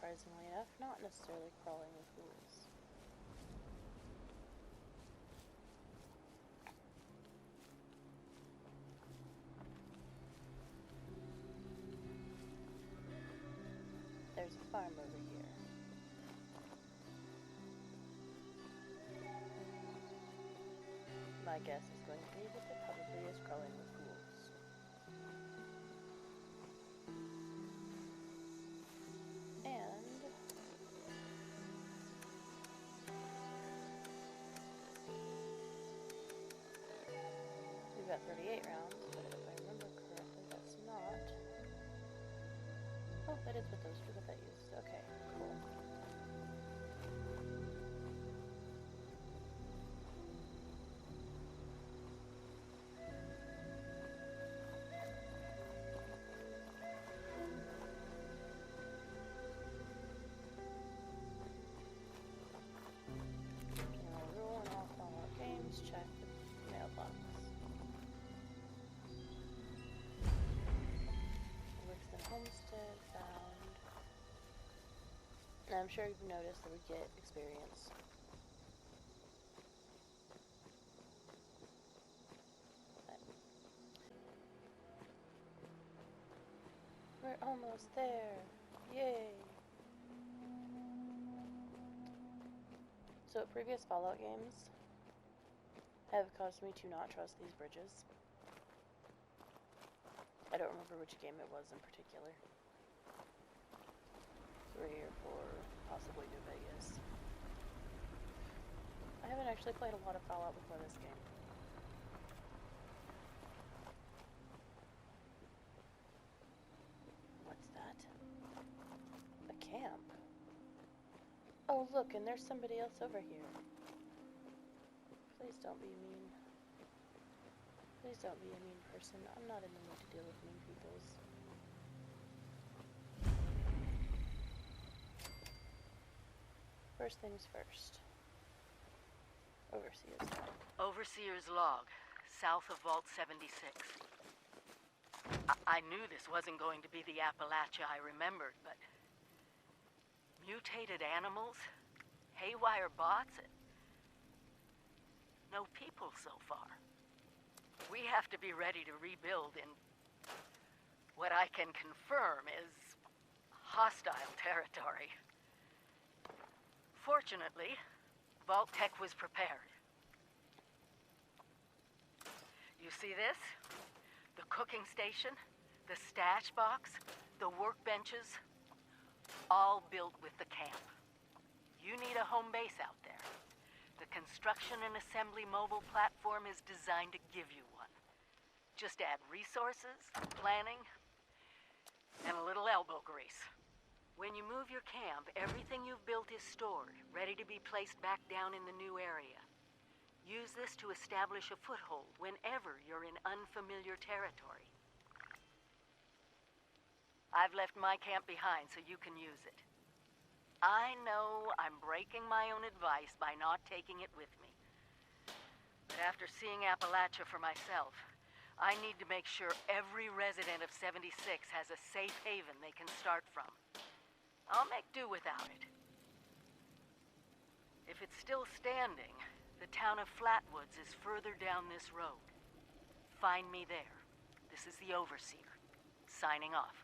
surprisingly enough, not necessarily crawling with ghouls. There's a farm over here. My guess is going to be that it probably is crawling with ghouls. And we've got 38 rounds, but if I remember correctly, that's not. Oh, that is what that used. Okay, cool. Rolling off Fallout games, check the mailbox. Wixton Homestead found. And I'm sure you've noticed that we get experience. But we're almost there. Yay! So previous Fallout games have caused me to not trust these bridges. I don't remember which game it was in particular. 3 or 4, possibly New Vegas. I haven't actually played a lot of Fallout before this game. What's that? A camp? Oh look, and there's somebody else over here. Please don't be mean. Please don't be a mean person. I'm not in the mood to deal with mean peoples. First things first. Overseer's log. Overseer's log, south of Vault 76. I knew this wasn't going to be the Appalachia I remembered, but... mutated animals? Haywire bots? No people so far. We have to be ready to rebuild in... what I can confirm is... hostile territory. Fortunately, Vault Tech was prepared. You see this? The cooking station, the stash box, the workbenches, all built with the camp. You need a home base out there. The construction and assembly mobile platform is designed to give you one. Just add resources, planning, and a little elbow grease. When you move your camp, everything you've built is stored, ready to be placed back down in the new area. Use this to establish a foothold whenever you're in unfamiliar territory. I've left my camp behind so you can use it. I know I'm breaking my own advice by not taking it with me. But after seeing Appalachia for myself, I need to make sure every resident of 76 has a safe haven they can start from. I'll make do without it. If it's still standing, the town of Flatwoods is further down this road. Find me there. This is the Overseer, signing off.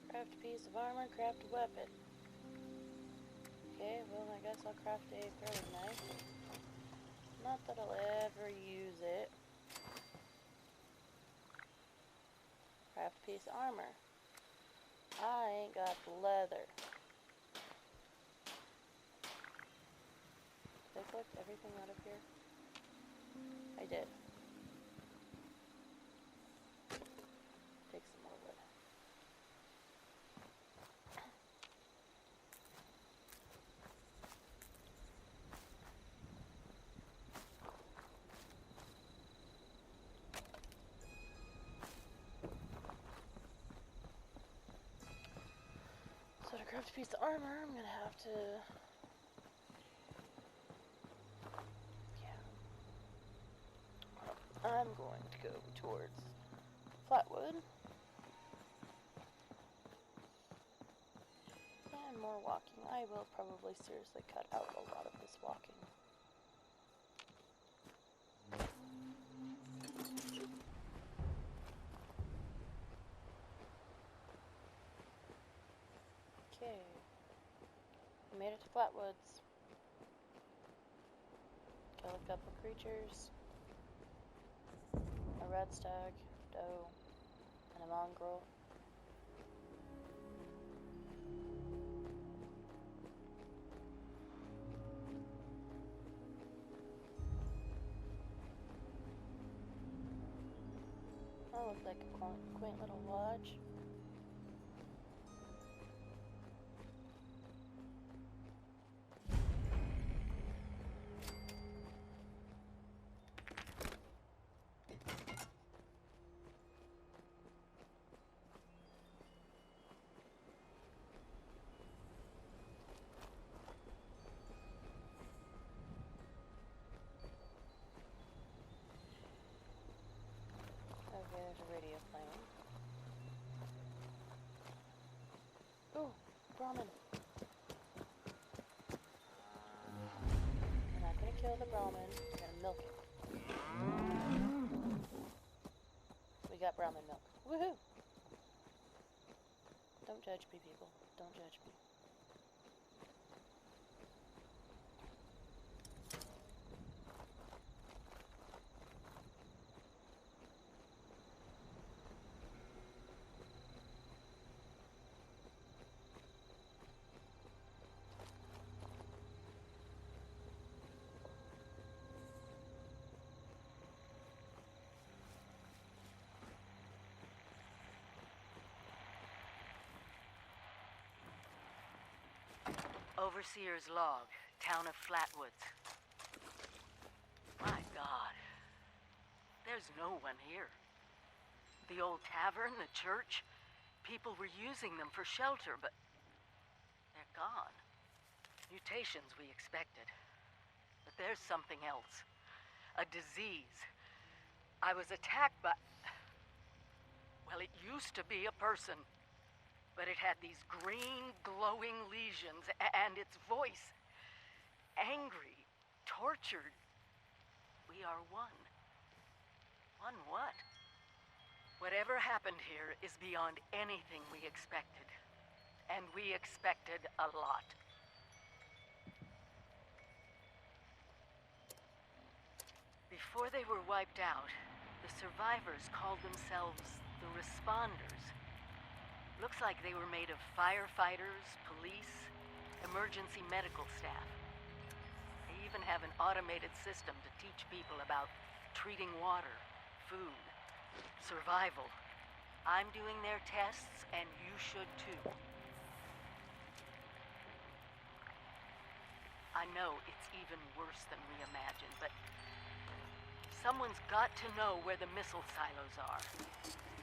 Craft a piece of armor, craft a weapon. Okay, well I guess I'll craft a throwing knife. Not that I'll ever use it. Craft a piece of armor. I ain't got the leather. Did I collect everything out of here? I did. Take some more wood. So to craft a piece of armor, I'm gonna have to I'm going to go towards Flatwood. And more walking. I will probably seriously cut out a lot of this walking. Okay. We made it to Flatwoods. Kill a couple creatures. A red stag, doe, and a mongrel. That looks like a quaint little lodge. Okay, there's a radio playing. Ooh, Brahmin. We're not gonna kill the Brahmin, we're gonna milk it. We got Brahmin milk. Woohoo! Don't judge me, people. Don't judge me. Overseer's log, town of Flatwoods. My God. There's no one here. The old tavern, the church, people were using them for shelter, but they're gone. Mutations we expected. But there's something else. A disease. I was attacked by... Well, it used to be a person. But it had these green, glowing lesions, and its voice. Angry, tortured. We are one. One what? Whatever happened here is beyond anything we expected. And we expected a lot. Before they were wiped out, the survivors called themselves the Responders. Looks like they were made of firefighters, police, emergency medical staff. They even have an automated system to teach people about treating water, food, survival. I'm doing their tests, and you should too. I know it's even worse than we imagined, but someone's got to know where the missile silos are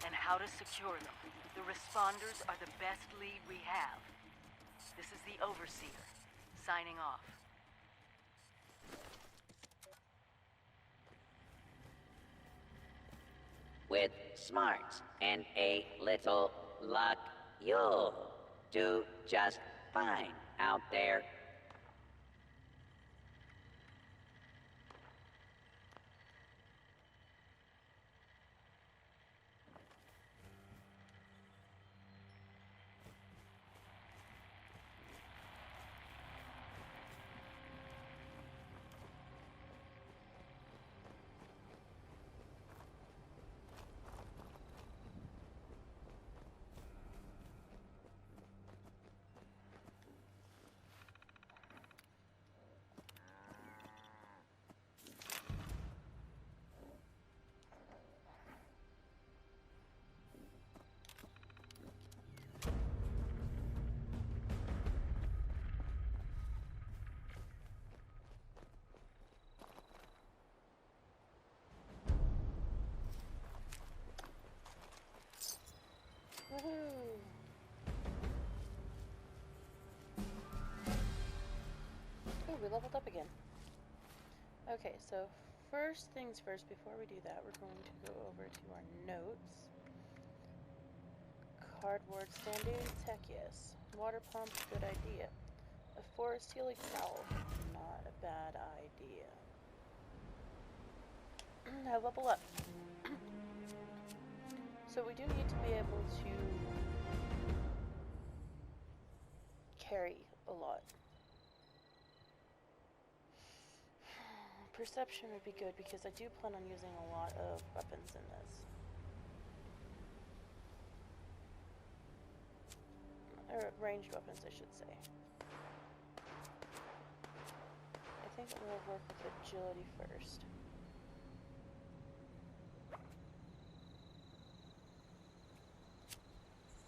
and how to secure them. The Responders are the best lead we have. This is the Overseer, signing off. With smarts and a little luck, you'll do just fine out there. Woohoo! Ooh, we leveled up again. Okay, so first things first, before we do that, we're going to go over to our notes. Cardboard stand-in, tech, yes. Water pump, good idea. A forest healing towel, not a bad idea. Now level up. So we do need to be able to carry a lot. Perception would be good because I do plan on using a lot of weapons in this. Or ranged weapons, I should say. I think I'm going to work with agility first.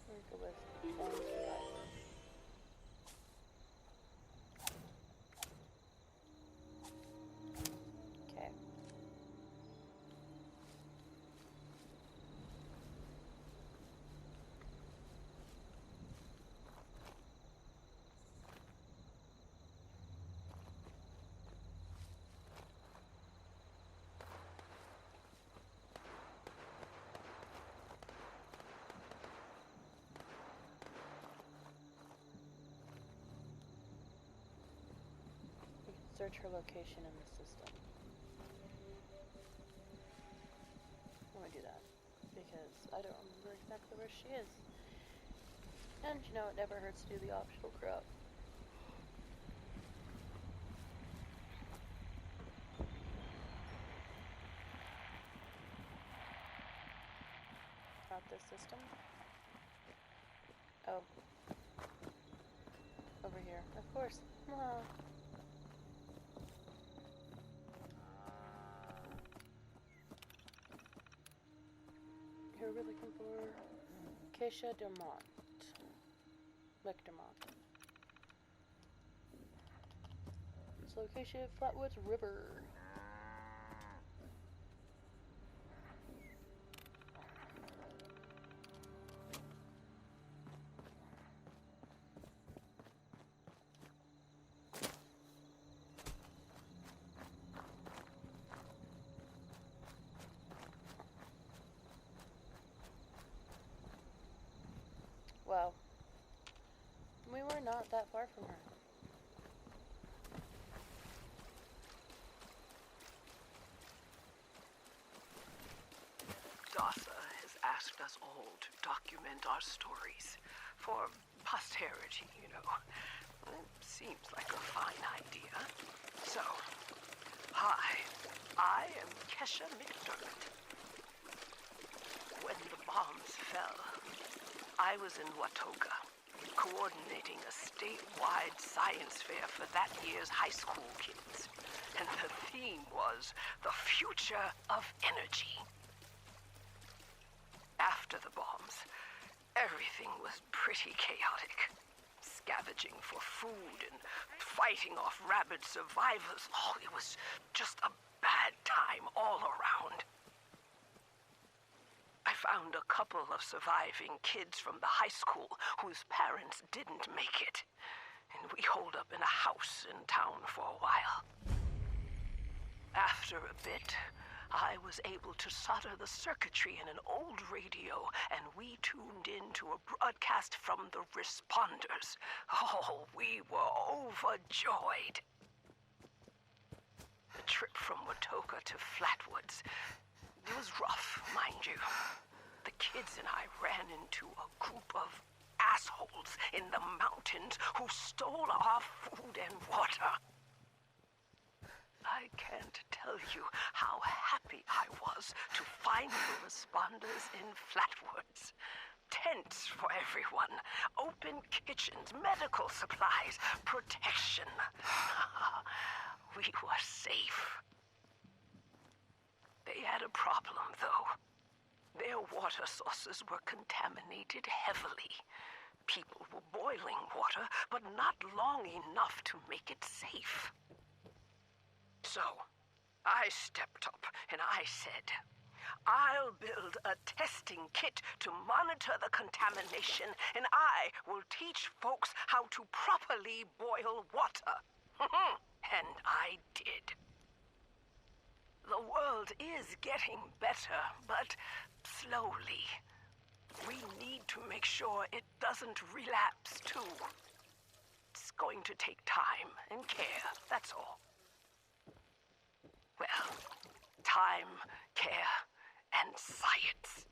I'm going to go with bones for that. Okay. Search her location in the system. Let me do that, because I don't remember exactly where she is. And you know, it never hurts to do the optional crap. Not this system. Oh. Over here, of course. Who are we looking for? Keisha Dermont. McDermott. Its location, Flatwoods River. Wow. We were not that far from her. DASA has asked us all to document our stories for posterity, you know. It seems like a fine idea. So, hi, I am Kesha McDermott. When the bombs fell, I was in Watoga, coordinating a statewide science fair for that year's high school kids. And the theme was the future of energy. After the bombs, everything was pretty chaotic. Scavenging for food and fighting off rabid survivors. Oh, it was just a bad time all around. I found a couple of surviving kids from the high school whose parents didn't make it. And we holed up in a house in town for a while. After a bit, I was able to solder the circuitry in an old radio, and we tuned into a broadcast from the responders. Oh, we were overjoyed. The trip from Watoga to Flatwoods, it was rough, mind you. The kids and I ran into a group of assholes in the mountains who stole our food and water. I can't tell you how happy I was to find the responders in Flatwoods. Tents for everyone, open kitchens, medical supplies, protection. We were safe. They had a problem, though. Their water sources were contaminated heavily. People were boiling water, but not long enough to make it safe. So, I stepped up and I said, I'll build a testing kit to monitor the contamination, and I will teach folks how to properly boil water. And I did. The world is getting better, but slowly. We need to make sure it doesn't relapse, too. It's going to take time and care, that's all. Well, time, care, and science.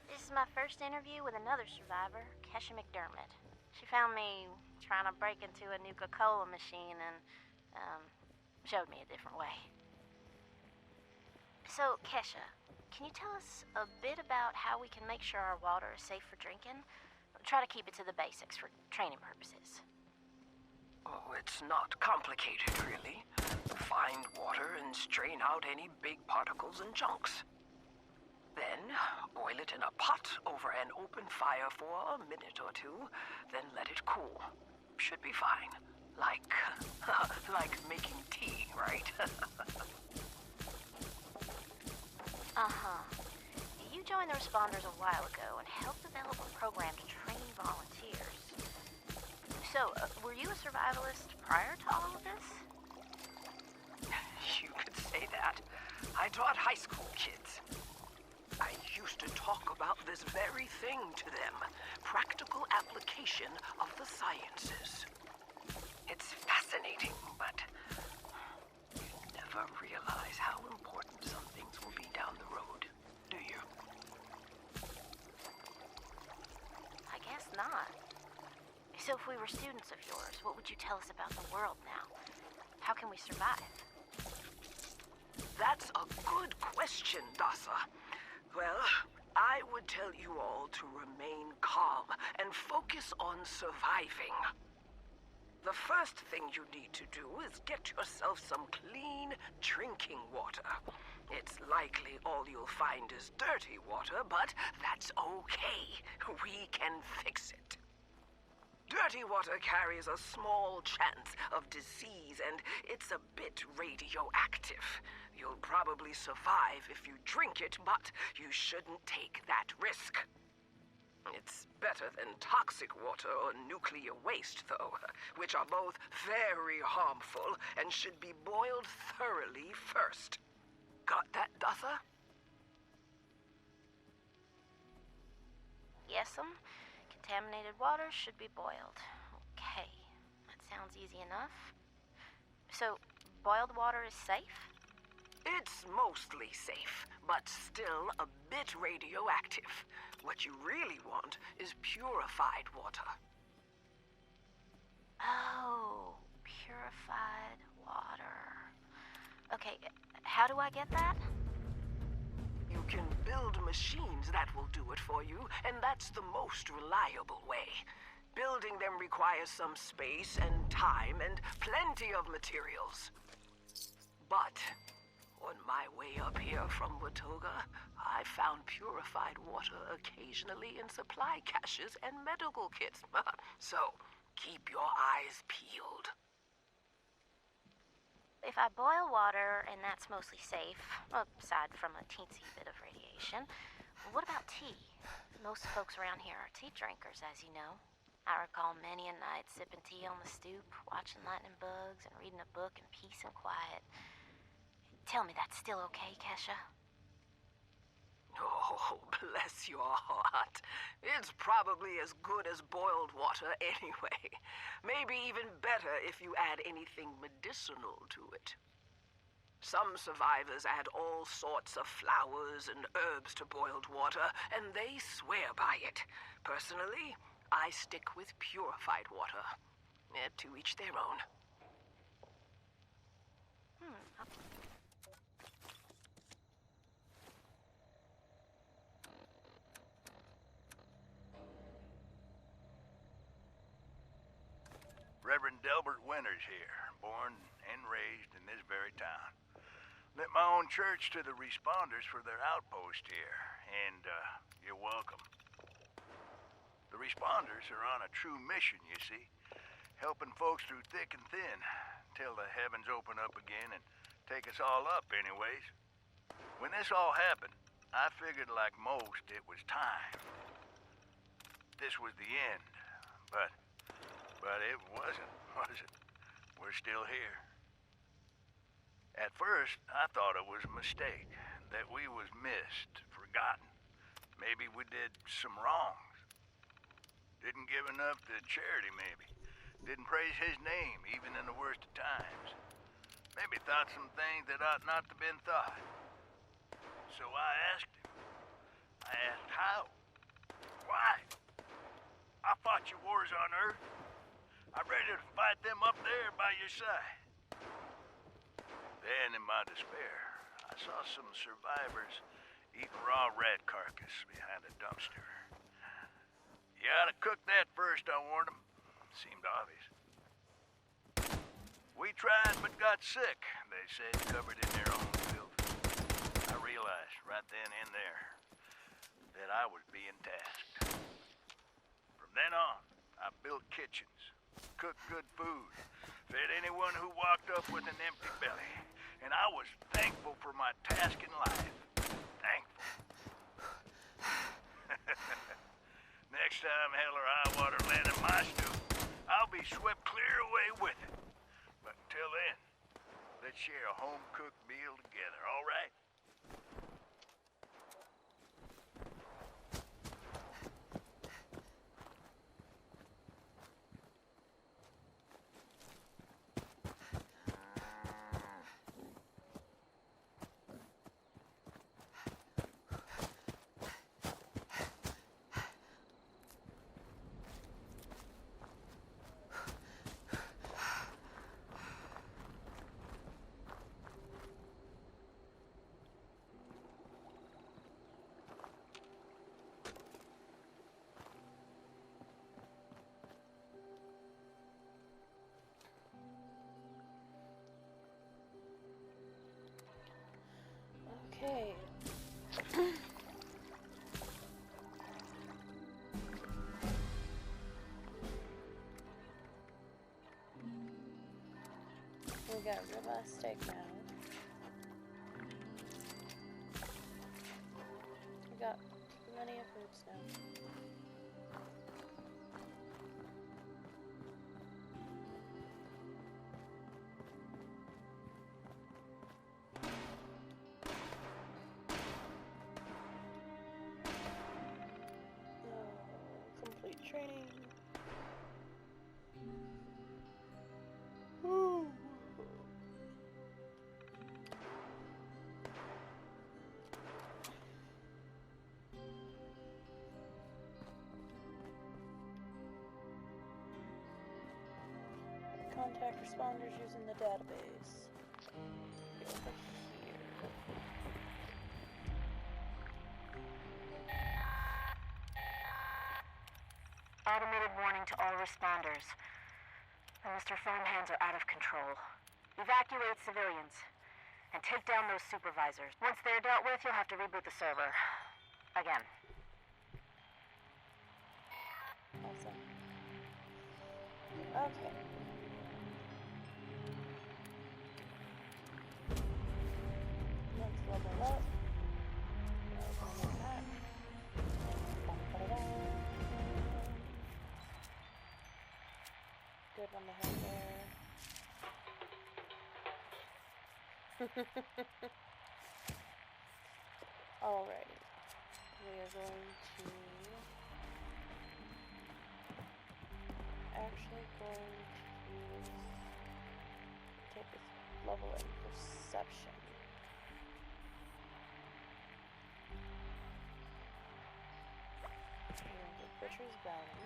This is my first interview with another survivor, Kesha McDermott. She found me trying to break into a Nuka-Cola machine and, showed me a different way. So, Kesha, can you tell us a bit about how we can make sure our water is safe for drinking? Try to keep it to the basics for training purposes. Oh, it's not complicated, really. Find water and strain out any big particles and chunks. Then, boil it in a pot over an open fire for a minute or two, then let it cool. Should be fine. Like making tea, right? Uh-huh. You joined the responders a while ago and helped develop a program to train volunteers. So, were you a survivalist prior to all of this? You could say that. I taught high school kids. I used to talk about this very thing to them. Practical application of the sciences. It's fascinating, but you never realize how important some things will be down the road, do you? I guess not. So if we were students of yours, what would you tell us about the world now? How can we survive? That's a good question, Dasa. Well, I would tell you all to remain calm and focus on surviving. The first thing you need to do is get yourself some clean drinking water. It's likely all you'll find is dirty water, but that's okay. We can fix it. Dirty water carries a small chance of disease, and it's a bit radioactive. You'll probably survive if you drink it, but you shouldn't take that risk. It's better than toxic water or nuclear waste, though, which are both very harmful and should be boiled thoroughly first. Got that, Dutha? Yes'm. Contaminated water should be boiled. Okay, that sounds easy enough. So, boiled water is safe? It's mostly safe, but still a bit radioactive. What you really want is purified water. Oh, purified water. Okay, how do I get that? You can build machines that will do it for you, and that's the most reliable way. Building them requires some space and time and plenty of materials. But on my way up here from Watoga, I found purified water occasionally in supply caches and medical kits. So, keep your eyes peeled. If I boil water and that's mostly safe, aside from a teensy bit of radiation, What about tea? Most folks around here are tea drinkers, as you know. I recall many a night sipping tea on the stoop, watching lightning bugs, and reading a book in peace and quiet. Tell me that's still okay, Kesha? Oh, bless your heart. It's probably as good as boiled water anyway. Maybe even better if you add anything medicinal to it. Some survivors add all sorts of flowers and herbs to boiled water, and they swear by it. Personally, I stick with purified water. To each their own. Reverend Delbert Winters here, born and raised in this very town. Lit my own church to the responders for their outpost here, and you're welcome. The responders are on a true mission, you see, helping folks through thick and thin, till the heavens open up again and take us all up anyways. When this all happened, I figured like most it was time. This was the end, but it wasn't, was it? We're still here. At first, I thought it was a mistake, that we was missed, forgotten. Maybe we did some wrongs. Didn't give enough to charity, maybe. Didn't praise his name, even in the worst of times. Maybe thought some things that ought not to have been thought. So I asked him. I asked how. Why? I fought your wars on Earth. I'm ready to fight them up there by your side. Then, in my despair, I saw some survivors eating raw rat carcass behind a dumpster. You ought to cook that first, I warned them. Seemed obvious. We tried but got sick, they said, covered in their own filth. I realized right then and there that I was being tasked. From then on, I built kitchens, cooked good food, fed anyone who walked up with an empty belly. And I was thankful for my task in life. Thankful. Next time hell or high water land in my stew, I'll be swept clear away with it. But until then, let's share a home-cooked meal together, all right? Okay. We got ribeye steak now. We got plenty of foods now. Complete training. Woo. Contact responders using the database. Over here. Automated warning to all responders. The Mr. Phone Hands are out of control. Evacuate civilians and take down those supervisors. Once they're dealt with, you'll have to reboot the server. Again. Awesome. Okay. Let's level up. Level that. on the head there. Alrighty. We are going to take this level in perception. We're going to do Butcher's Bounty.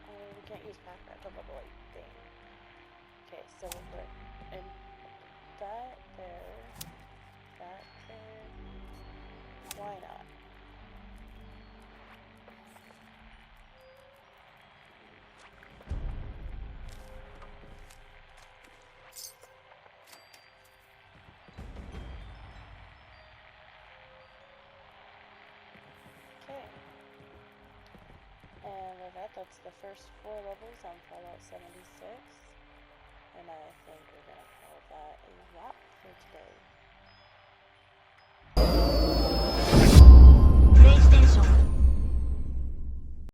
We can't use pack rat, the level 8 thing. Okay, so we'll put in that there, that there. Why not? Okay. And with that, that's the first 4 levels on Fallout 76. And I think we're gonna call that a wrap for today.